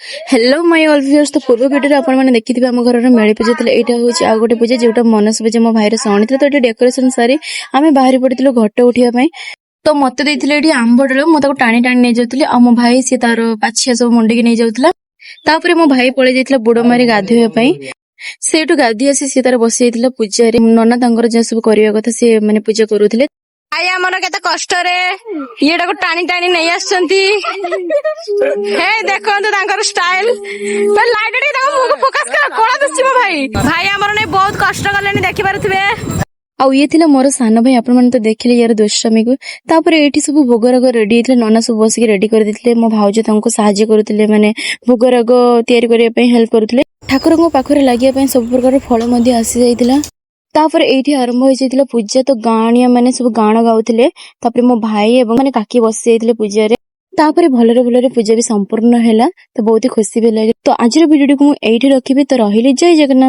Hello my all viewers. तो पूर्व video आपण माने देखिथिबे हम घर मेली पूजा तले एटा होची आ गोटे पूजा जेटा मनस पूजा मो भाईर सणी तो एटा डेकोरेशन सारी आमे बाहरी पड़िथिलु घट उठिया पई। तो मते देथिले एटी आंबडलो मो ताको टाणी टाणी नै जाउतली आ मो भाई से तार पाछिया सब मुंडी के नै जाउतला। तापरे मो भाई पळे जाइतला बुडो मारी गाधोया पई। सेटु गाधी आसी से तार बसि जाइतला पूजा रे नन्ना तांगर जे सब करिया कथा से माने पूजा करूथिले। भाई आमर केते कष्ट रे येटा को टाणी टाणी नै आछंती हे देखंतु तांकर स्टाइल पे लाइट रे ताको मुख फोकस कर कोला दिसि मो भाई आमर नै बहुत कष्ट करलेनी देखि पारुथिबे। आउ ये थिला मोर सान भाई आपण मन तो देखिले यार दोस्वामी को। तापरे एठी सब भोगराग रेडी हेतले नना सब बसिक रेडी कर दितले। मो भाउज तांको सहाय्य करूतिले माने भोगराग तयारी करिया पई हेल्प करूतिले। ठाकुरंको पाखरे लागिया पई सब प्रकार फळ मध्ये आसी जाइतिला। तापर एठी आरंभ हो जाइतिला पूजा। तो गाणिया माने सब गाण गाउतिले। तापर मो भाई एवं माने काकी बसि जाइतिले पूजा रे। तापर भलरे पूजा भी संपूर्ण हैला। तो बहुत ही खुशी भी लागे। तो आज वीडियो को एठी रखिबे। तो रहिले जय जगन्नाथ।